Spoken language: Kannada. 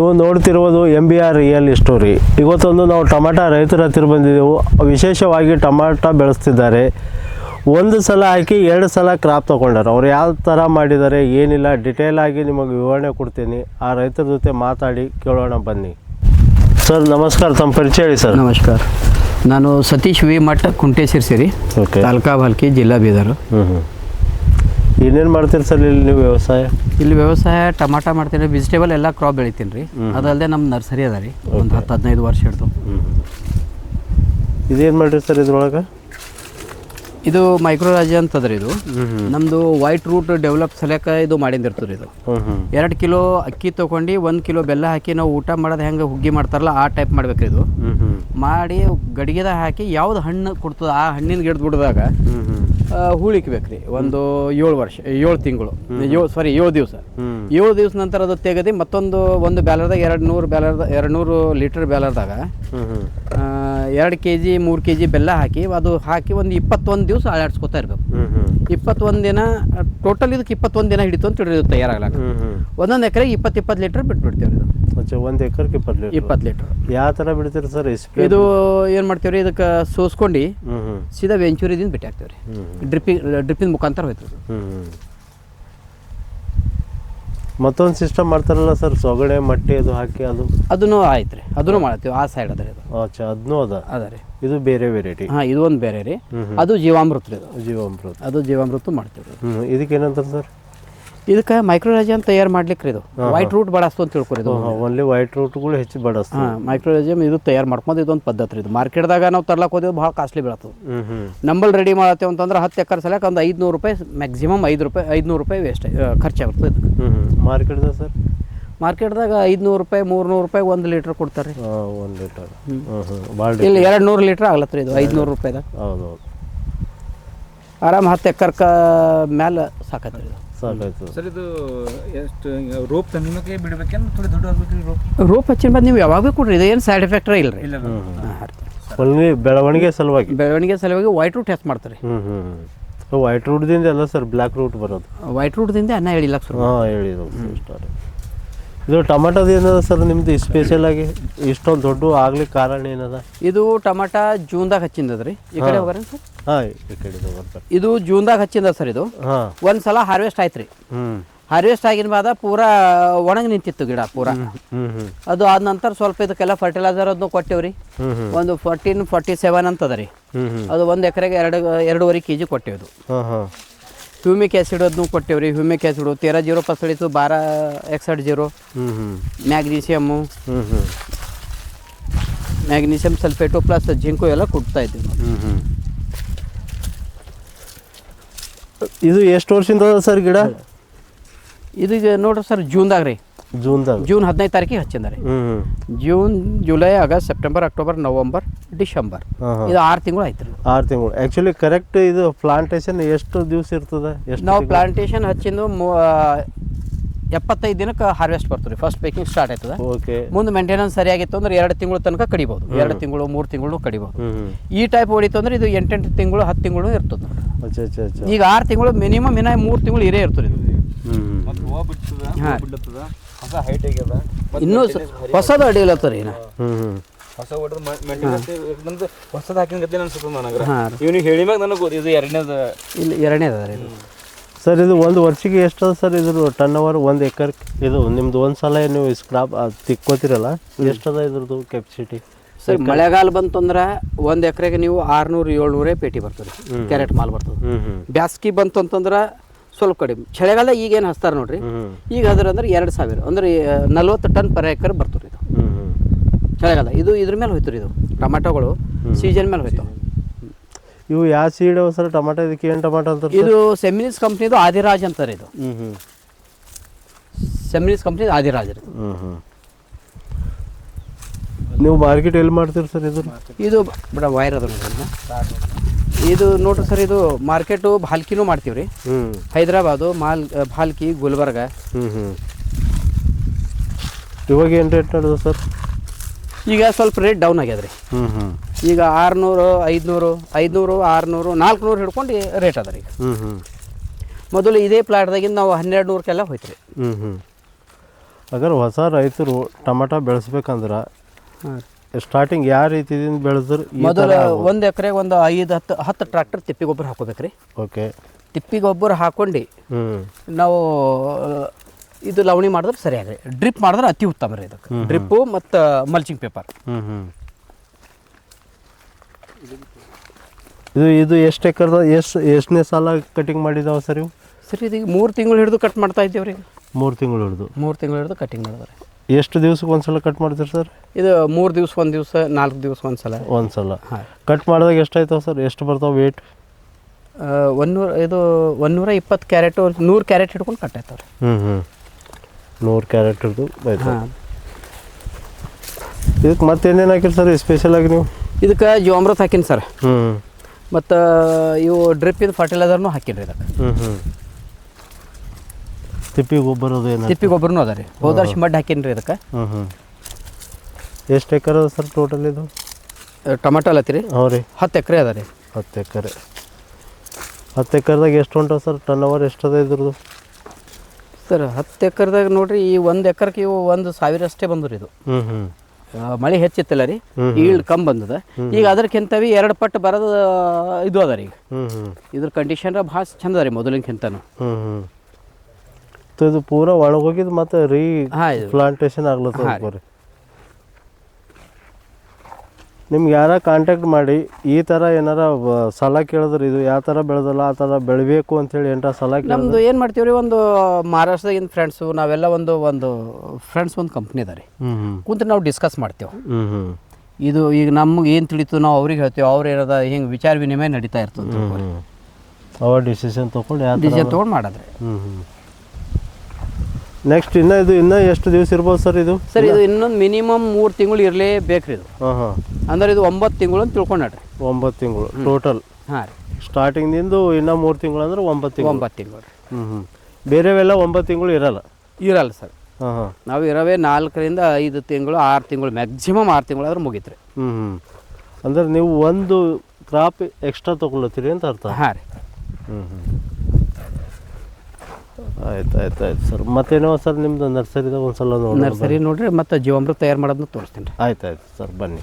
ನೀವು ನೋಡ್ತಿರುವುದು MBR ರಿಯಲ್ ಸ್ಟೋರಿ. ಇವತ್ತೊಂದು ನಾವು ಟೊಮಾಟೊ ರೈತರ ಹತ್ತಿರ ಬಂದಿದ್ದೆವು. ವಿಶೇಷವಾಗಿ ಟೊಮಾಟೊ ಬೆಳೆಸ್ತಿದ್ದಾರೆ. ಒಂದು ಸಲ ಹಾಕಿ 2 ಸಲ ಕ್ರಾಪ್ ತೊಗೊಂಡಾರೆ. ಅವ್ರು ಯಾವ ಥರ ಮಾಡಿದ್ದಾರೆ ಏನಿಲ್ಲ ಡಿಟೇಲ್ ಆಗಿ ನಿಮಗೆ ವಿವರಣೆ ಕೊಡ್ತೀನಿ. ಆ ರೈತರ ಜೊತೆ ಮಾತಾಡಿ ಕೇಳೋಣ ಬನ್ನಿ. ಸರ್ ನಮಸ್ಕಾರ, ತಮ್ಮ ಪರಿಚಯ ಹೇಳಿ ಸರ್. ನಮಸ್ಕಾರ, ನಾನು ಸತೀಶ್ ವಿ ಮಠ ಕುಂಟೇಶಿರ್ಸಿರಿ, ತಾಲೂಕಾ ಭಾಲ್ಕಿ, ಜಿಲ್ಲಾ ಬೀದರ್. ಏನೇನು ಮಾಡ್ತೀರಿ ಸರ್ ಇಲ್ಲಿ ನೀವು ವ್ಯವಸಾಯ? ಇಲ್ಲಿ ವ್ಯವಸಾಯ ಟಮಾಟಾ ಮಾಡ್ತೀನಿ, ವೆಜಿಟೇಬಲ್ ಎಲ್ಲ ಕ್ರಾಪ್ ಬೆಳಿತೀನಿ ರೀ. ಅದಲ್ಲದೆ ನಮ್ಮ ನರ್ಸರಿ ಅದ ರೀ, ಒಂದು 10-15 ವರ್ಷ ಹಿಡ್ದು. ಇದೇನು ಮಾಡಿರಿ ಸರ್ ಇದ್ರೊಳಗೆ? ಇದು ಮೈಕ್ರೋರಾಜ ಅಂತದ್ರಿ. ಇದು ನಮ್ಮದು ವೈಟ್ ರೂಟ್ ಡೆವಲಪ್ ಸಲಕ ಇದು ಮಾಡಿಂದಿರ್ತದೆ. ಇದು 2 ಕಿಲೋ ಅಕ್ಕಿ ತೊಗೊಂಡು 1 ಕಿಲೋ ಬೆಲ್ಲ ಹಾಕಿ ನಾವು ಊಟ ಮಾಡೋದು ಹೆಂಗೆ ಹುಗ್ಗಿ ಮಾಡ್ತಾರಲ್ಲ ಆ ಟೈಪ್ ಮಾಡ್ಬೇಕ್ರಿ. ಇದು ಮಾಡಿ ಗಡಿಗೆದಾಗ ಹಾಕಿ ಯಾವ್ದು ಹಣ್ಣು ಕೊಡ್ತದೆ ಆ ಹಣ್ಣಿನ ಗಿಡದ ಬಿಡದಾಗ ಹೂಳಿಕ್ಬೇಕ್ರಿ. ಒಂದು 7 ತಿಂಗಳು 7 ದಿವಸ. 7 ದಿವಸ ನಂತರ ಅದು ತೆಗೆದು ಮತ್ತೊಂದು ಒಂದು ಬ್ಯಾಲರ್ದಾಗ 200 ಲೀಟರ್ ಬ್ಯಾಲರ್ದಾಗ 2 kg 3 kg ಬೆಲ್ಲ ಹಾಕಿ ಅದು ಹಾಕಿ ಒಂದು 21 ದಿವಸ ಅಳಾಡ್ಸ್ಕೊತಾ ಇರ್ಬೇಕು. 21 ದಿನ ಟೋಟಲ್. ಇದಕ್ಕೆ 21 ದಿನ ಹಿಡಿತು ಅಂತ ಹಿಡಿದು ತಯಾರಾಗ್ಲಾಕ. ಒಂದೊಂದು ಎಕರೆಗೆ 20 ಲೀಟರ್ ಬಿಟ್ಬಿಡ್ತೇವೆ. ಇದು 1 ಎಕರೆಗೆ 20 ಲೀಟರ್. ಯಾವ ಥರ ಬಿಡ್ತೀರಿ ಸರ್? ಇದು ಏನು ಮಾಡ್ತೀವಿ ರೀ, ಇದಕ್ಕೆ ಸೋಸ್ಕೊಂಡು ಸೀದಾ ವೆಂಚೂರಿದಿಂದ ಬಿಟ್ಟು ಹಾಕ್ತೇವೆ ರೀ. ಡ್ರಿಪ್ಪಿನ ಮುಖಾಂತರ ಹೋಯ್ತು. ಮತ್ತೊಂದು ಸಿಸ್ಟಮ್ ಮಾಡ್ತಾರಲ್ಲ ಸರ್, ಸೊಗಡೆ ಮಟ್ಟಿ ಅದು ಹಾಕಿ ಅದನ್ನು ಆಯ್ತು ರೀ, ಅದನ್ನು ಮಾಡ್ತೀವಿ. ಆ ಸೈಡ್ ಅದ ರೀ ಅದು. ಅದನ್ನೂ ಅದ ರೀ. ಇದು ಬೇರೆ ವೆರೈಟಿ. ಇದು ಒಂದು ಬೇರೆ ರೀ. ಅದು ಜೀವಾಮೃತ ರೀ. ಅದು ಜೀವಾಮೃತ ಮಾಡ್ತೀವಿ. ಇದಕ್ಕೆ ಏನಂತಾರೆ ಸರ್? ಇದಕ್ಕೆ ಮೈಕ್ರೋರಾಜ ಅಂತ ತಯಾರು ಮಾಡ್ಲಿಕ್ಕೆ ಇದು ವೈಟ್ ರೂಟ್ ಬಳಸ್ತು ಅಂತ ತಿಳ್ಕೊರಿ. ಇದು ಓನ್ಲಿ ವೈಟ್ ರೂಟ್ಗಳು ಹೆಚ್ಚು ಬಳಸ್ತಾರೆ. ಮೈಕ್ರೋರಾಜಮ್ ಇದು ತಯಾರು ಮಾಡ್ಕೊಂಡು ಇದೊಂದು ಪದ್ಧತಿ ರೀ. ಇದು ಮಾರ್ಕೆಟ್ದಾಗ ನಾವು ತರ್ಲಕ್ಕೆ ಹೋದ್ರೆ ಭಾಳ ಕಾಸ್ಟ್ಲಿ ಬೀಳತ್ತದು. ನಂಬಲ್ ರೆಡಿ ಮಾಡತ್ತೇವೆ ಅಂತಂದ್ರೆ 10 ಎಕರೆ ಸಲಕ್ಕೆ ಒಂದು 500 ರೂಪಾಯಿ ಮ್ಯಾಕ್ಸಿಮಮ್. 500 ರೂಪಾಯಿ ವೇಸ್ಟ್ ಖರ್ಚಾಗ್ತದೆ ಇದಕ್ಕೆ. ಮಾರ್ಕೆಟ್ದಾಗ ಸರ್? ಮಾರ್ಕೆಟ್ದಾಗ 500 ರೂಪಾಯಿ 300 ರೂಪಾಯಿ 1 ಲೀಟ್ರ್ ಕೊಡ್ತಾರೆ. 1 ಲೀಟರ್ ಇಲ್ಲಿ 200 ಲೀಟ್ರ್ ಆಗ್ಲತ್ತ ರೀ ಇದು 500 ರೂಪಾಯಿದಾಗ. ಹೌದು, ಆರಾಮ್ 10 ಎಕರ್ಕ ಮ್ಯಾಲೆ ಸಾಕತ್ರಿ ಇದು. ಸರ್ ಇದು ಎಷ್ಟು ರೋಪ್ ತಂದಿನಕ್ಕೆ ಬಿಡ್ಬೇಕೇನು ಥೋಡಿ ದೊಡ್ಡ ಆಗ್ಬೇಕು? ರೋಪ್ ಹಚ್ಚಿನ ಬಾದ್ ನೀವು ಯಾವಾಗ ಭೀ ಕೊಡ್ರಿ, ಇದು ಏನು ಸೈಡ್ ಎಫೆಕ್ಟ್ ಇಲ್ಲ ರೀ. ಬೆಳವಣಿಗೆ ಸಲುವಾಗಿ ವೈಟ್ ರೂಟ್ ಹೆಚ್ಚು ಮಾಡ್ತಾರೆ. ವೈಟ್ ರೂಟ್ದಿಂದ ಅಲ್ಲ ಸರ್ ಬ್ಲ್ಯಾಕ್ ರೂಟ್ ಬರೋದು? ವೈಟ್ ರೂಟ್ದಿಂದ ಅನ್ನ ಹೇಳಿಲ್ಲ ಸರ್. ಹೇಳಿದ್ರು. ಇದು ಟೊಮಾಟೋದು ಏನದ ಸರ್ ನಿಮ್ದು ಸ್ಪೆಷಲ್ ಆಗಿ ಇಷ್ಟೊಂದು ದೊಡ್ಡ ಆಗ್ಲಿಕ್ಕೆ ಕಾರಣ ಏನದ? ಇದು ಟೊಮಾಟೊ ಜೂನ್ದಾಗ ಹಚ್ಚಿಂದದ್ರಿ. ಈ ಕಡೆ ಹೋಗ್ರಿ ಸರ್. ಈ ಕಡೆ ಇದು ಜೂನ್ದಾಗ ಹಚ್ಚಿಂದ ಸರ್. ಇದು ಒಂದ್ಸಲ ಹಾರ್ವೆಸ್ಟ್ ಆಯ್ತು ರೀ. ಹಾರ್ವೆಸ್ಟ್ ಆಗಿನ ಬಾದ ಪೂರಾ ಒಣಗಿ ನಿಂತಿತ್ತು ಗಿಡ ಪೂರಾ. ಅದು ಆದ ನಂತರ ಸ್ವಲ್ಪ ಇದಕ್ಕೆಲ್ಲ ಫರ್ಟಿಲೈಸರ್ ಅದನ್ನು ಕೊಟ್ಟೇವ್ರಿ. ಒಂದು 1447 ಅಂತದ ರೀ. ಅದು 1 ಎಕರೆಗೆ 2.5 kg ಕೊಟ್ಟೇವೆ. ಅದು ಹ್ಯೂಮಿಕ್ ಆ್ಯಸಿಡ್ ಅದನ್ನು ಕೊಟ್ಟೇವ್ರಿ. Humic acid 13-0% 12-61-0. Magnesium sulphate plus zinc ಎಲ್ಲ ಕೊಡ್ತಾ ಇದ್ದೀವಿ. ಇದು ಎಷ್ಟು ವರ್ಷದಿಂದ ಸರ್ ಗಿಡ? ಇದು ನೋಡ್ರಿ ಸರ್ ಜೂನ್ದಾಗ ರೀ. ಜೂನ್ 15 ತಾರೀಕಿಗೆ ಹಚ್ಚಿದ್ದಾರೆ. June, July, August, September, October, November, December. ಇದು 6 ತಿಂಗಳು ಆಯ್ತು ರೀ. 6 ತಿಂಗಳು. ಆ್ಯಕ್ಚುಲಿ ಕರೆಕ್ಟ್ ಇದು ಪ್ಲಾಂಟೇಶನ್ ಎಷ್ಟು ದಿವಸ ಇರ್ತದೆ? ನಾವು ಪ್ಲಾಂಟೇಶನ್ ಹಚ್ಚಿದ್ದು 75 ದಿನಕ್ಕೆ ಹಾರ್ವೆಸ್ಟ್ ಬರ್ತದೆ. ಫಸ್ಟ್ ಪೇಕಿಂಗ್ ಸ್ಟಾರ್ಟ್ ಆಯ್ತದ. ಮುಂದೆ ಮೇಂಟೆನೆನ್ಸ್ ಸರಿಯಾಗಿತ್ತು ಅಂದ್ರೆ 2 ತಿಂಗಳು ತನಕ ಕಡಿಬೋದು. 2 ತಿಂಗಳು 3 ತಿಂಗಳು ಕಡಿಬೋದು. ಈ ಟೈಪ್ ಹೊಡಿತು ಅಂದ್ರೆ ಇದು 8 ತಿಂಗಳು 10 ತಿಂಗಳು ಇರ್ತದೆ ನೋಡಿ. ಈಗ 6 ತಿಂಗಳು ಮಿನಿಮಮ್ 3 ತಿಂಗಳು ಇರೇ ಇರ್ತದೆ ಇದು. ಇನ್ನೂ ಹೊಸದು ಅಡಿಲತ್ತದ ರೀ. ಹೊಸದು ಹಾಕಿನ ಅನ್ಸುತ್ತೆ ನನಗೆ. ಇವನಿಗೆ ಹೇಳಿ ಮ್ಯಾಗ ನನಗೆ ಇದು ಎರಡನೇದ ರೀ. ಸರ್ ಇದು 1 ವರ್ಷಕ್ಕೆ ಎಷ್ಟು ಅದ ಸರ್ ಇದ್ರ ಟರ್ನ್ ಓವರ್ 1 ಎಕರ್? ಇದು ನಿಮ್ದು ಒಂದು ಸಲ ನೀವು ಸ್ಕ್ರಾಪ್ ತಿಕ್ಕೋತಿರಲ್ಲ, ಎಷ್ಟದ ಇದ್ರದ್ದು ಕೆಪಾಸಿಟಿ? ಸರ್ ಮಳೆಗಾಲ ಬಂತಂದ್ರೆ 1 ಎಕರೆಗೆ ನೀವು 600-700 ಪೇಟಿ ಬರ್ತದೆ, ಕ್ಯಾರೆಟ್ ಮಾಲ್ ಬರ್ತದೆ. ಬ್ಯಾಸ್ಗಿ ಬಂತು ಅಂತಂದ್ರೆ ಸ್ವಲ್ಪ ಕಡಿಮೆ. ಚಳಿಗಾಲ ಈಗೇನು ಹಚ್ತಾರೆ ನೋಡ್ರಿ, ಈಗ ಅದ್ರ ಅಂದ್ರೆ 2000 ಅಂದ್ರೆ 40 ಟನ್ ಪರ್ ಎಕರ್ ಬರ್ತದೆ ಇದು ಚಳಿಗಾಲ. ಇದು ಇದ್ರ ಮೇಲೆ ಹೋಯ್ತು ರೀ. ಇದು ಟೊಮಾಟೋಗಳು ಸೀಸನ್ ಮೇಲೆ ಹೋಯ್ತು. ಇವು ಯಾವ ಸೀಡ್ ಅವ ಸರ್ ಟೊಮಾಟೊ? ಇದಕ್ಕೆ ಏನು ಟೊಮಾಟೊ ಅಂತ? ಇದು ಸೆಮಿನಿಸ್ ಕಂಪ್ನಿದು ಆದಿರಾಜ್ ಅಂತಾರೆ. ಇದು ಸೆಮಿನಿಸ್ ಕಂಪ್ನಿ ಆದಿರಾಜ್ ರೀ. ನೀವು ಮಾರ್ಕೆಟ್ ಎಲ್ಲಿ ಮಾಡ್ತೀರಿ ಸರ್ ಇದು? ಇದು ಬಿಡ ವೈರ್ ಅದ ಇದು ನೋಡ್ರಿ ಸರ್. ಇದು ಮಾರ್ಕೆಟು ಭಾಲ್ಕಿನೂ ಮಾಡ್ತೀವಿ ರೀ. ಹೈದರಾಬಾದು, ಭಾಲ್ಕಿ, ಗುಲ್ಬರ್ಗ. ಇವಾಗ ಏನು ರೇಟ್ ನಡೆದು ಸರ್? ಈಗ ಸ್ವಲ್ಪ ರೇಟ್ ಡೌನ್ ಆಗ್ಯದ ರೀ. ಈಗ 600, 500, 500, 600, 400 ಹಿಡ್ಕೊಂಡು ರೇಟ್ ಅದ ರೀ. ಮೊದಲು ಇದೇ ಪ್ಲಾಟ್ದಾಗಿಂದ ನಾವು 1200 ಹೋಯ್ತು ರೀ. ಅಗರ್ ಹೊಸ ರೈತರು ಟೊಮಾಟೊ ಬೆಳೆಸ್ಬೇಕಂದ್ರೆ ಹಾಂ ಸ್ಟಾರ್ಟಿಂಗ್ ಯಾವ ರೀತಿಯಿಂದ ಬೆಳೆದ್ರೆ ಮೊದಲು ಒಂದು ಎಕರೆಗೆ ಒಂದು 5-10 ಟ್ರ್ಯಾಕ್ಟರ್ ತಿಪ್ಪಿ ಗೊಬ್ಬರ ಹಾಕೋಬೇಕು ರೀ. ಓಕೆ. ತಿಪ್ಪಿ ಗೊಬ್ಬರ ಹಾಕೊಂಡು ನಾವು ಇದು ಲವಣಿ ಮಾಡಿದ್ರೆ ಸರಿಯಾಗಿ ಡ್ರಿಪ್ ಮಾಡಿದ್ರೆ ಅತಿ ಉತ್ತಮ ರೀ. ಇದಕ್ಕೆ ಡ್ರಿಪ್ಪು ಮತ್ತು ಮಲ್ಚಿಂಗ್ ಪೇಪರ್. ಇದು ಎಷ್ಟು ಎಕರ್ದ ಎಷ್ಟನೇ ಸಾಲ ಕಟಿಂಗ್ ಮಾಡಿದಾವ ಸರ್ ಇವು? ಸರಿ ಇದು ಈಗ 3 ತಿಂಗಳು ಹಿಡಿದು ಕಟ್ ಮಾಡ್ತಾ ಇದ್ದೇವೆ ರೀ. 3 ತಿಂಗಳು ಹಿಡಿದು 3 ತಿಂಗಳು ಹಿಡಿದು ಕಟಿಂಗ್ ಮಾಡಿದಾರೆ. ಎಷ್ಟು ದಿವ್ಸಕ್ಕೆ ಒಂದ್ಸಲ ಕಟ್ ಮಾಡ್ತೀರಿ ಸರ್? ಇದು 3 ದಿವಸ 1 ದಿವಸ 4 ದಿವಸ ಒಂದ್ಸಲ. ಹಾಂ. ಕಟ್ ಮಾಡಿದಾಗ ಎಷ್ಟಾಯ್ತಾವ ಸರ್? ಎಷ್ಟು ಬರ್ತಾವೆ ವೇಟ್? 120 ಕ್ಯಾರೆಟ್ 100 ಕ್ಯಾರೆಟ್ ಹಿಡ್ಕೊಂಡು ಕಟ್ ಆಯ್ತಾವ್ರಿ. 100 ಕ್ಯಾರೆಟ್ ಹಿಡಿದು ಆಯ್ತು. ಇದಕ್ಕೆ ಮತ್ತೇನೇನು ಹಾಕಿರಿ ಸರ್ ಸ್ಪೆಷಲ್ ಆಗಿ ನೀವು? ಇದಕ್ಕೆ ಜೀವಾಮೃತ ಹಾಕಿನಿ ಸರ್. ಮತ್ತು ಇವು ಡ್ರಿಪ್ಪಿಂದು ಫರ್ಟಿಲೈಸರ್ನು ಹಾಕಿನಿ ಇದಕ್ಕೆ. ತಿಪ್ಪಿ ಗೊಬ್ಬರ ಅದು ಏನು? ತಿಪ್ಪಿ ಗೊಬ್ಬರನೂ ಅದ ರೀ. ಹೋದ ವರ್ಷ ಮಡ್ ಹಾಕಿನಿ ರೀ ಇದಕ್ಕೆ. ಎಷ್ಟು ಎಕರೆ ಅದ ಸರ್ ಟೋಟಲ್ ಇದು? ಟೊಮಾಟೊ ಅಲ್ಲತ್ತೀರಿ? ಹ್ಞೂ ರೀ. 10 ಎಕರೆ ಅದ ರೀ. 10 ಎಕರೆ. 10 ಎಕರೆದಾಗ ಎಷ್ಟು ಹೊಂಟವ ಸರ್? ಟರ್ನ್ ಓವರ್ ಎಷ್ಟದ ಇದ್ರದ್ದು ಸರ್? 10 ಎಕರೆದಾಗ ನೋಡಿರಿ ಈ 1 ಎಕರೆಗೆ ಇವು 1,000 ಅಷ್ಟೇ ಬಂದ್ರಿ. ಇದು ಮಳೆ ಹೆಚ್ಚಿತ್ತಲ್ಲ ರೀ, ಈಲ್ಡ್ ಕಮ್ಮಿ ಬಂದದ. ಈಗ ಅದಕ್ಕಿಂತವಿ 2 ಪಟ್ಟು ಬರೋದು ಇದು ಅದ ರೀ. ಈಗ ಇದ್ರ ಕಂಡೀಷನ್ ಭಾಳ ಚಂದ ಅದ ರೀ ಮೊದಲಿನಕ್ಕಿಂತನೂ. ಇದು ಪೂರಾ ಒಳಗೋಗಿದ್ದು ಮತ್ತೆ ರೀ ಪ್ಲಾಂಟೇಶನ್ ಆಗ್ಲತ್ತದ ಬರ್ರಿ. ನಿಮ್ಗೆ ಯಾರ ಕಾಂಟ್ಯಾಕ್ಟ್ ಮಾಡಿ ಈ ಥರ ಏನಾರ ಸಾಲ ಕೇಳಿದ್ರೆ ಇದು ಯಾವ ಥರ ಬೆಳೆದಲ್ಲ ಆ ಥರ ಬೆಳಿಬೇಕು ಅಂತೇಳಿ ಏನಾರ ಸಾಲ ಕೇಳಿದ್ರೆ ನಮ್ಮದು ಏನು ಮಾಡ್ತೀವಿ ರೀ, ಒಂದು ಮಹಾರಾಷ್ಟ್ರದಾಗಿನ ಫ್ರೆಂಡ್ಸು ನಾವೆಲ್ಲ ಒಂದು ಫ್ರೆಂಡ್ಸ್ ಒಂದು ಕಂಪ್ನಿ ಅದ ರೀ. ಕುಂತು ನಾವು ಡಿಸ್ಕಸ್ ಮಾಡ್ತೇವೆ. ಇದು ಈಗ ನಮ್ಗೆ ಏನು ತಿಳಿತು ನಾವು ಅವ್ರಿಗೆ ಹೇಳ್ತೇವೆ. ಅವ್ರು ಏನದ ಹಿಂಗೆ ವಿಚಾರ ವಿನಿಮಯ ನಡೀತಾ ಇರ್ತದೆ. ಅವ ಡಿಸಿಷನ್ ತೊಗೊಂಡು ತೊಗೊಂಡು ಮಾಡಿದ್ರೆ ನೆಕ್ಸ್ಟ್ ಇನ್ನೂ ಎಷ್ಟು ದಿವಸ ಇರ್ಬೋದು ಸರ್ ಇದು? ಸರ್ ಇದು ಇನ್ನೊಂದು ಮಿನಿಮಮ್ 3 ತಿಂಗಳು ಇರಲೇಬೇಕು ರೀ ಇದು. ಅಂದ್ರೆ ಇದು 9 ತಿಂಗಳು ಅಂತ ತಿಳ್ಕೊಂಡ್ರಿ. 9 ತಿಂಗಳು ಟೋಟಲ್. ಹಾಂ ರೀ. ಸ್ಟಾರ್ಟಿಂಗ್ನಿಂದ ಇನ್ನೂ 3 ತಿಂಗಳು ಅಂದ್ರೆ 9 ತಿಂಗಳು. 9 ತಿಂಗಳು ರೀ. ಬೇರೆವೆಲ್ಲ 9 ತಿಂಗಳು ಇರಲ್ಲ ಸರ್. ನಾವು ಇರೋವೇ 4ರಿಂದ 5 ತಿಂಗಳು 6 ತಿಂಗಳು ಮ್ಯಾಕ್ಸಿಮಮ್ 6 ತಿಂಗಳು ಆದ್ರೆ ಮುಗೀತು ರೀ. ಅಂದ್ರೆ ನೀವು ಒಂದು ಕ್ರಾಪ್ ಎಕ್ಸ್ಟ್ರಾ ತೊಗೊಳತ್ತೀರಿ ಅಂತ ಅರ್ಥ? ಹಾಂ ರೀ. ಆಯ್ತು ಸರ್. ಮತ್ತೇನೋ ಸರ್ ನಿಮ್ದು ನರ್ಸರಿದಾಗ ಒಂದ್ಸಲ ನೋಡಿ ನರ್ಸರಿ ನೋಡ್ರಿ, ಮತ್ತು ಜೀವಾಮೃತ ತಯಾರು ಮಾಡೋದನ್ನ ತೋರಿಸ್ತೀನಿ ರೀ. ಆಯ್ತು ಸರ್, ಬನ್ನಿ.